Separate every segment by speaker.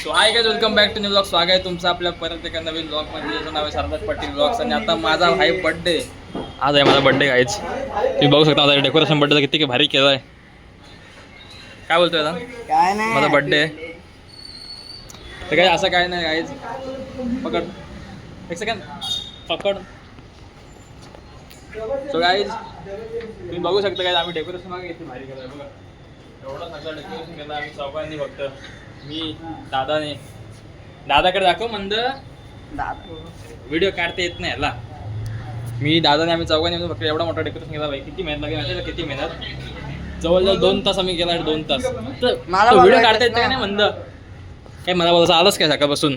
Speaker 1: So hi guys, welcome back to new blog. स्वागत आहे तुमचं आपल्या परत एका नवीन ब्लॉगमध्ये. ज्याचं नाव आहे सरदार पाटील ब्लॉग्स. आणि आता माझा आहे बर्थडे. आज आहे माझा बर्थडे गाइस. तुम्ही बघू शकता माझा डेकोरेशन बर्थडेचा किती भारी केलं आहे. काय बोलतोय आता?
Speaker 2: काय नाही,
Speaker 1: माझा बर्थडे तर काय असं काय नाही गाइस. पकड एक सेकंड, पकड. सो गाइस तुम्ही बघू शकता गाइस, आम्ही डेकोरेशन मागे किती भारी केलं आहे बघा. एवढा सगळं डेकोरेशन केलं आम्ही चौघांनी, फक्त मी दादाने. दादाकडे दाखव मंद, व्हिडिओ काढता येत नाही ह्याला. मी दादाने आम्ही चौघांनी फक्त एवढा मोठा डेकोरेशन केला भाई. किती मेहनत लागली माहिती, किती मेहनत. जवळजवळ 2 तास आम्ही केला. 2 तास व्हिडिओ काढता येत नाही मंद. काय मला बोलायचं आलंच काय सकाळपासून.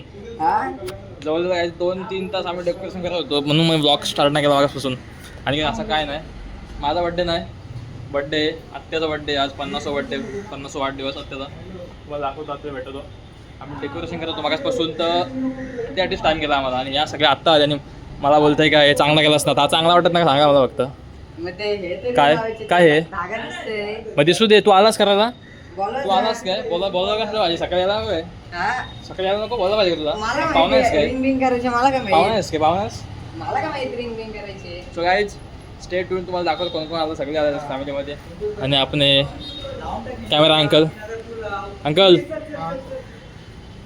Speaker 1: जवळजवळ 2-3 तास आम्ही डेकोरेशन करत होतो, म्हणून मी ब्लॉग स्टार्ट नाही केला मागासपासून. आणि असं काय नाही, माझा बड्डे नाही, बड्डे आत्याचा बड्डे. आज 50वा बड्डे, 50वा वाढदिवस आत्याचा. मला दाखवतो, आत्या भेटतो. आम्ही डेकोरेशन करत होतो मागासपासून, तर त्यासाठी टाईम केला आम्हाला. आणि या सगळ्या आत्ता आल्या आणि मला बोलतंय काय हे चांगला केलास ना. आता चांगला वाटत नाही सांगा मला फक्त. काय काय हे मग दिसू दे. तू आलास करायला, तू आलास काय? बोला कसं पाहिजे. सकाळी यायला हवंय, सकाळी यायला नको. बोला पाहिजे तुला. पाहुणे आहेस काय? पाहुणे आहेस काय? पाहुणे आहेस. So guys stay tune. तुम्हाला दाखवतो कोण कोण आलं. सगळे आले फॅमिलीमध्ये. आणि आपने कैमरा अंकल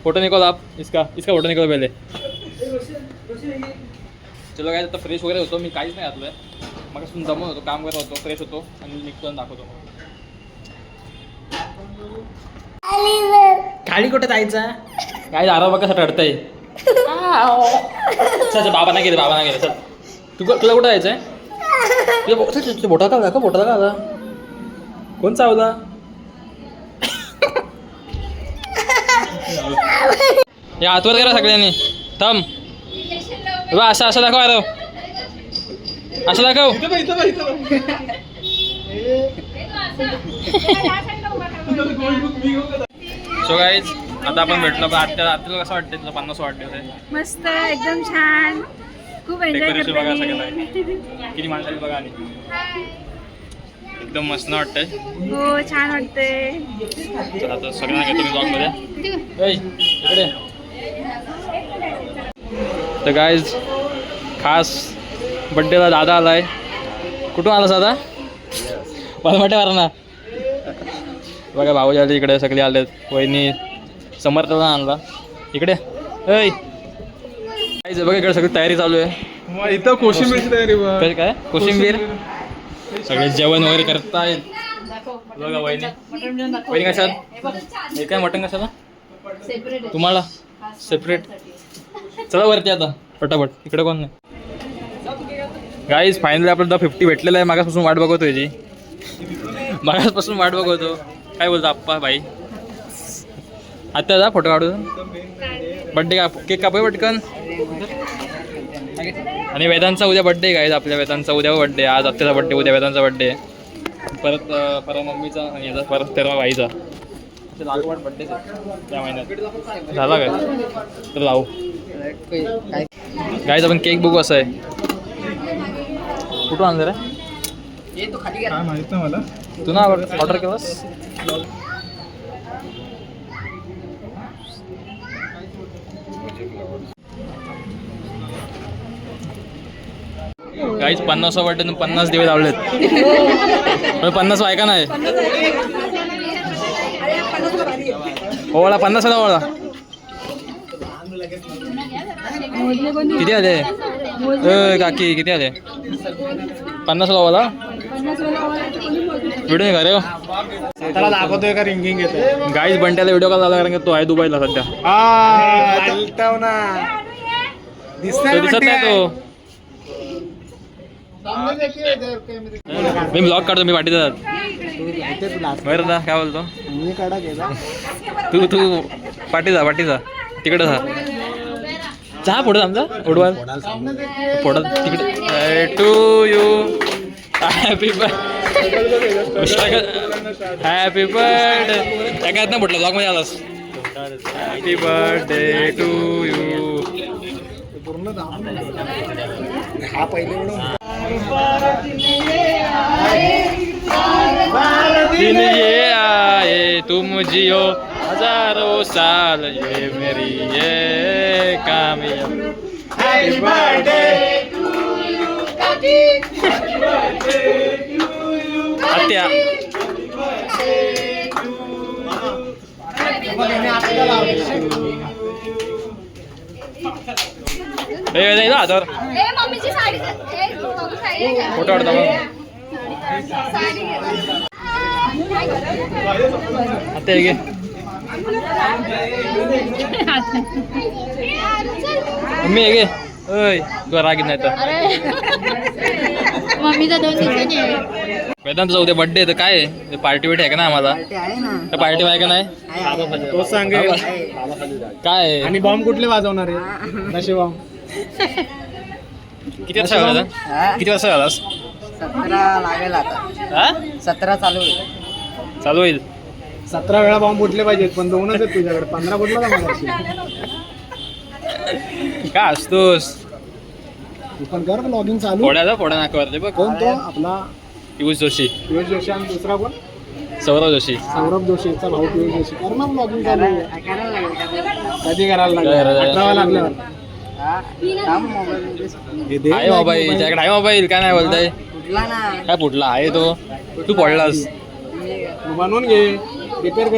Speaker 1: फोटो निकालो आप. इसका फोटो निकालो पहले. चलो गाइस, आता फ्रेश वगैरे होतो. मी काहीच नाही घातलं आहे. मग दमून होतो, काम करत होतो, फ्रेश होतो आणि निघतो आणि दाखवतो. खाली कुठे जायचा काय? आराम बघा रडतंय. चल बाबा नाही गेले चल. तुला कुठं जायचं आहे? बोटा का दाखव, बोटा का आला. कोण चावला? या आतवर करा सगळ्यांनी. थांब असं दाखव. आरव असं दाखव. सो गाईज आता आपण भेटलो. आत्याला कसं वाटतं तुला? 50 वाढदिवस आहे.
Speaker 3: मस्त, एकदम छान, खूप एन्जॉय
Speaker 1: डेकोरेशन बघा
Speaker 3: करते
Speaker 1: सगळं. किती माणसं बघा. आणि एकदम मस्त वाटतंय.
Speaker 3: हो, छान वाटतंय.
Speaker 1: चला आता सगळ्यांना घेतो मी ब्लॉगमध्ये. इकडे तर गाईज खास बड्डेला दादा आलाय. कुठून आलास दादा? वारणार ना. बघा भाऊजी आले इकडे, सगळे आलेत. वहिनी समर्थला आणला इकडे. काय बघा इकडे सगळी तयारी चालू आहे.
Speaker 2: इथं कोशिंबीरची तयारी.
Speaker 1: काय कोशिंबीर सगळे जेवण वगैरे करतायत. बघा वहिनी कशात? हे काय मटण कशाला? तुम्हाला सेपरेट. चला वरती आता पटापट. इकडे कोण नाही. गाईज फायनली आपल्याला 50 भेटलेलं आहे. मागासपासून वाट बघतो याची. मागासपासून वाट बघतो. काय बोलतो आप्पा भाई? आता जा फोटो काढू. बड्डे का केक कापूया पटकन. आणि वेदांचा उद्या बड्डे गाईज. आपल्या वेदांचा उद्या बड्डे. आज आत्याचा बड्डे, उद्या वेदांचा बड्डे. परत मम्मीचा आणि याचा परत तेव्हा भाईचा. लागवड बड्डे त्या महिन्यात झाला काय? तर लावू गाईज. आपण केक बघू असं आहे. कुठून आणलं रे?
Speaker 2: काय माहित नाही मला.
Speaker 1: तू ना ऑर्डर केलास? गाईज 50वा बड्डे 50 दिवे लावलेत. 50 ऐका नाही. ओळा 50 ओळा. किती आले काकी? किती आले? 50 ओळा. व्हिडिओ नाही का रे?
Speaker 2: त्याला दाखवतोय का रिंगिंग येते.
Speaker 1: गाईज बंट्याला व्हिडिओ कॉल झाला कारण की तो आहे दुबईला सध्या. दिसत नाही तो. मी ब्लॉग काढतो. मी पाठी जातात बरं ना. काय बोलतो? तू पाठी जा तिकडे जा पुढे आमचा उडवाल पुढं तिकडे. To you happy happy birthday. काय काय ना म्हटलं ब्लॉगमध्ये आलास. Happy birthday to you.
Speaker 2: हा पहिले
Speaker 1: दिन ये आए तुम जियो हजारों साल ये मेरी ये कामयाब हैप्पी बर्थडे आत्या आधार
Speaker 3: मम्मीची साडी
Speaker 1: फोटो काढता आता हे घे मम्मी हे घे ओय तू रागीत नाही तर
Speaker 3: मम्मीचा 2 दिवसांनी आहे.
Speaker 1: वेदांतचा उद्या बर्थडे तर काय आहे पार्टी बिटी आहे का ना आम्हाला पार्टी आहे का नाही
Speaker 2: तो सांगेल
Speaker 1: काय आहे?
Speaker 2: आणि बॉम्ब कुठले वाजवणार आहे नशे बॉम्ब
Speaker 1: किती वाजता झाला किती वाजता झालास
Speaker 4: 17 लागेल आता
Speaker 1: हा
Speaker 4: 17 चालू आहे.
Speaker 1: चालू होईल
Speaker 2: 17 वेळा बॉम्ब फुटले पाहिजेत पण 2च आहेत तुझ्याकडे 15 फुटला ना मला
Speaker 1: काय असतोस
Speaker 2: तू पण कर लॉगिंग चालू
Speaker 1: फोड्या नाकावरती बघ
Speaker 2: कोण तो आपला
Speaker 1: पियुष जोशी
Speaker 2: पियुष जोशी आणि दुसरा कोण
Speaker 1: सौरव जोशी
Speaker 2: सौरभ जोशीचा भाऊ पियुष जोशी कर ना लॉगिंग चालू
Speaker 4: करायला लागेल
Speaker 2: कधी करायला
Speaker 1: काय
Speaker 2: लागलं
Speaker 1: करायला?
Speaker 2: 18 लागल्यावर
Speaker 4: हा थांब मोबाईल
Speaker 2: हे दे
Speaker 1: आहे मोबाईल त्याकडे आहे मोबाईल काय नाही बोलताय
Speaker 4: कुठला ना
Speaker 1: काय फुटला आहे तो तू पडलास
Speaker 2: तू बनवून घे रिपेअर कर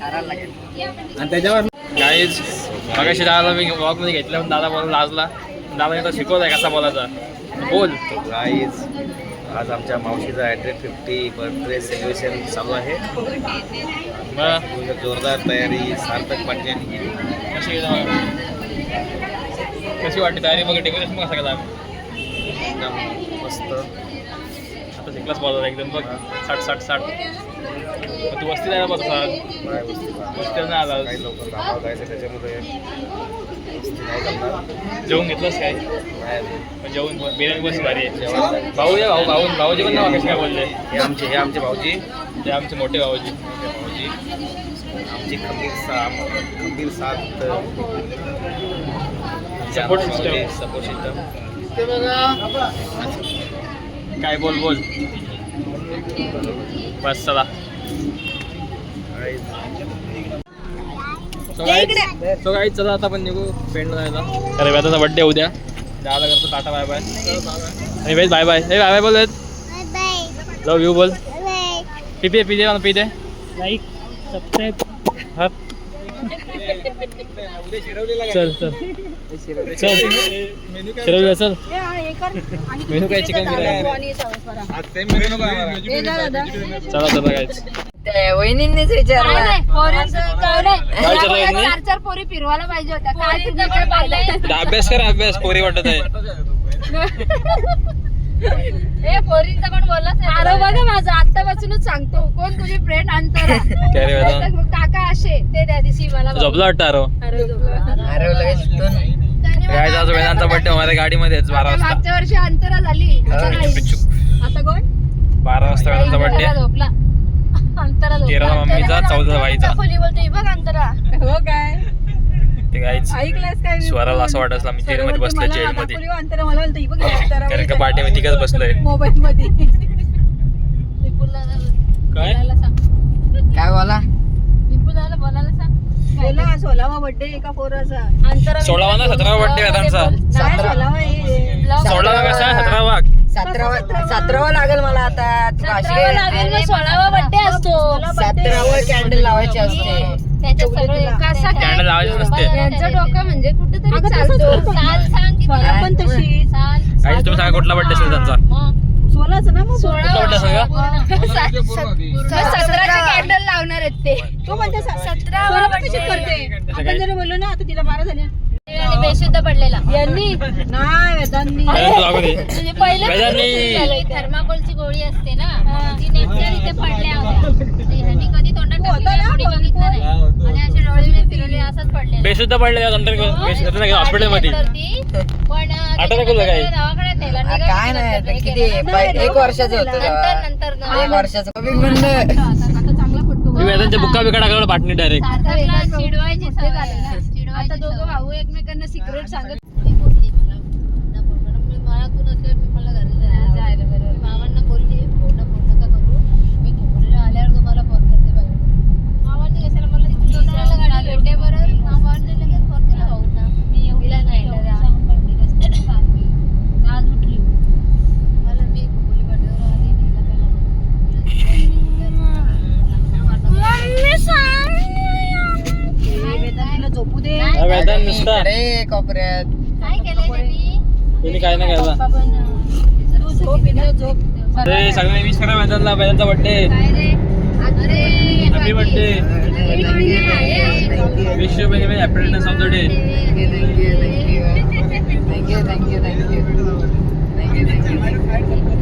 Speaker 4: करायला लागेल.
Speaker 2: आणि त्याच्यावर
Speaker 1: काहीच मगाशी दादाला मी ब्लॉग मध्ये घेतलं पण दादा बोलायला लाजला दादाने तो शिकवलाय कसा बोलायचा बोल
Speaker 5: गाईज आज आमच्या मावशीचा 150 बर्थडे सेलिब्रेशन चालू आहे.
Speaker 1: मग
Speaker 5: जोरदार तयारी सार्थक पाटील यांनी केली.
Speaker 1: कशी वाटते तयारी मग डेकोरेशन कसं केलं आम्ही
Speaker 5: एकदम मस्त.
Speaker 1: आता शिकलाच बोलायला एकदम बघ 60 तू वस्ती जायला बघ
Speaker 5: काय वस्तीला
Speaker 1: वस्तीला नाही आला
Speaker 5: काही लवकर कामावर जायचं त्याच्यामुळे वस्ती नाही करणार.
Speaker 1: जेवून घेतलंस काय
Speaker 5: नाही.
Speaker 1: पण जेवून बिर्याणी बस भारी आहे
Speaker 5: जेवण
Speaker 1: भाऊ या भाऊजी पण नाव कशी काय बोलले
Speaker 5: हे आमचे भाऊजी
Speaker 1: ते आमचे मोठे भाऊजी
Speaker 5: आमची खंबीर साथ
Speaker 1: Support system.
Speaker 5: Support system.
Speaker 1: काय बोल बस चला सो काही चला आता आपण निघू फ्रेंड जायला अरे वेदाचा बड्डे उद्या जायला करतो टाटा बाय बाय आणि वेद बाय बाय हे बाय बाय बोल लव यू बोल पी दे मला पी दे लाईक सबस्क्राईब हा चल शिरवली चल मेनू काय चिकन बिर्याणी चला काय
Speaker 4: त्या वहिनींनीच विचारलं
Speaker 3: चार पोरी फिरवायला पाहिजे होत्या काय तुझं काय पाहिलंय
Speaker 1: अभ्यास पोरी वाटत आहे
Speaker 3: ए पोरींचा पण बोललाच अरे बघा माझं आतापासूनच सांगतो कोण तुझी फ्रेंड अंतरा
Speaker 1: काय रे वेदा
Speaker 3: काका असे ते त्या दिवशी मला
Speaker 1: झोपला वाटतं अरे
Speaker 4: अरे लगेच सुटून
Speaker 1: काय जातो वेदांचा बड्डे माझ्या गाडीमध्येच 12 वाजता
Speaker 3: मागच्या वर्षी अंतरा झाली आता कोण
Speaker 1: 12 वाजता वेदांचा बड्डे
Speaker 3: झोपला अंतरा
Speaker 1: 13 मम्मीचा 14 भाईचा
Speaker 3: खोली बोलते बघ अंतरा हो काय
Speaker 1: ते काहीच
Speaker 3: ऐकलंस काय
Speaker 1: स्वराला असं वाटत असला मी जेलमध्ये बसलोय जेलमध्ये
Speaker 3: अंतरा मला बोलते बघ अंतरा
Speaker 1: कारण का पार्टी मध्ये तिघच बसलोय
Speaker 3: मोबाईल मध्ये
Speaker 1: काय
Speaker 4: काय बोला
Speaker 3: विपुलाला बोलायला सांग बोला 16वा बर्थडे एका पोराचा अंतरा
Speaker 1: 16वा ना 17वा बर्थडे वेदांचा 16वा कसा 17वा
Speaker 4: 17वा लागेल मला आता तू
Speaker 3: लागेल मग 16वा बर्थडे असतो
Speaker 4: 17वा कॅन्डल लावायची असते
Speaker 3: त्याच्यात सगळं कसा
Speaker 1: कॅन्डल लावायचं नसते
Speaker 3: यांचं डोकं म्हणजे कुठेतरी चालतो साल सांग किती पण तशी साल
Speaker 1: काही तुम्ही सांगा कुठला बर्थडे असेल त्यांचा
Speaker 3: 16चा ना मग 16
Speaker 1: बर्थडे असेल का
Speaker 3: 17चे कॅन्डल लावणार आहेत ते तो म्हणते 17वा बर्थडे करते आपण जर बोललो ना आता तिला 12 झाले आणि बेशुद्ध पडलेला यांनी नाही वेदांनी
Speaker 1: वेदांत लागू दे
Speaker 3: म्हणजे पहिलं थर्माकोलची गोळी असते ना ती नेमक्या इथे पडल्या होत्या ह्यांनी कधी तोंडात टाकली बघितलं नाही आणि असे डोळे फिरवले असंच पडले
Speaker 1: बेशुद्ध पडले हॉस्पिटल मध्ये
Speaker 3: पण
Speaker 1: आठवलं का काही?
Speaker 3: दवाखान्यात नेला
Speaker 4: काय नाही ते किती 1 वर्षाचं होतं तेव्हा.
Speaker 3: नंतर
Speaker 4: 1 वर्षाचं बघ बंद
Speaker 3: चांगला फुटतो
Speaker 1: मी वेदांच्या बुक्का बिका टाकला पाटणी डायरेक्ट
Speaker 3: चिडवायची आता दोघं भाऊ एकमेकांना सिक्रेट सांगत मामांना बोलली फोन नका करू मी घोडीला आल्यावर तुम्हाला फोन करते मामांनी कशाला मला
Speaker 6: झोपू दे.
Speaker 1: हा, वेदांत नुसता
Speaker 4: अरे कोपऱ्यात
Speaker 3: काय केलंय त्यांनी?
Speaker 1: कोणी काय नाही केला.
Speaker 3: पप्पा पण,
Speaker 6: तू झोप इथं झोप.
Speaker 1: अरे सगळ्यांनी विश करा वेदांतला, वेदांतचा बर्थडे.
Speaker 3: काय रे? अरे
Speaker 1: happy birthday.
Speaker 4: Thank you
Speaker 1: wish you many happy returns of the day.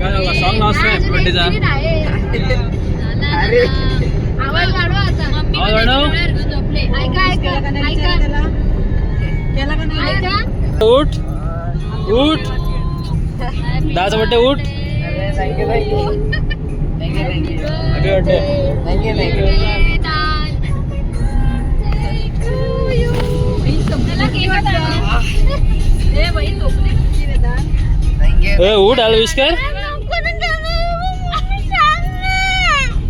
Speaker 1: काय सॉन्ग लावतोय हॅपी बर्थडेचा.
Speaker 3: अरे आवाज वाढवा आता. मम्मी
Speaker 1: आवाज वाढव.
Speaker 3: झोपले. ऐका ऐका ऐका
Speaker 6: केला का नाही?
Speaker 3: ऐका.
Speaker 1: उठ उठ, दादाचा बर्थडे उठ. Happy birthday.
Speaker 3: त्याला केक वाटा.
Speaker 6: ए बाई झोपली तुझी वेदांत.
Speaker 1: ए, उठ आला विश कर.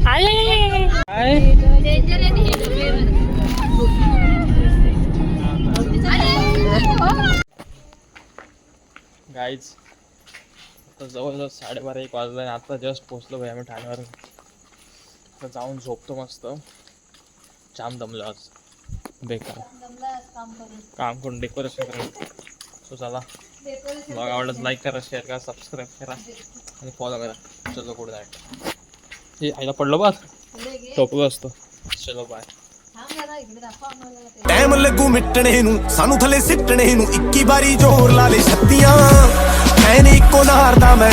Speaker 1: काय
Speaker 3: डेंजर आहे हे डोक्यावर.
Speaker 1: गाईज आता जवळजवळ 12:30-1 वाजला आणि आता जस्ट पोचलो भाई आम्ही ठाण्यावर. आता जाऊन झोपतो मस्त. जाम दमलो आज बेकार काम करून डेकोरेशन करून. सो चला, ब्लॉग आवडलं लाईक करा, शेअर करा, सबस्क्राईब करा आणि फॉलो करा. चलो गुड नाईट. हे आईला पडलो बा, झोपलो असतो. चलो बाय.
Speaker 7: ਟਾਈਮ ਲੱਗੂ ਮਿਟਣੇ ਨੂੰ ਸਾਨੂੰ ਥੱਲੇ ਸਿੱਟਣੇ ਨੂੰ 21 ਵਾਰੀ ਜ਼ੋਰ ਲਾ ਲੈ ਛੱਤੀਆਂ ਐ ਨੀ ਇੱਕੋ ਨਾਰ ਦਾ ਮੈਂ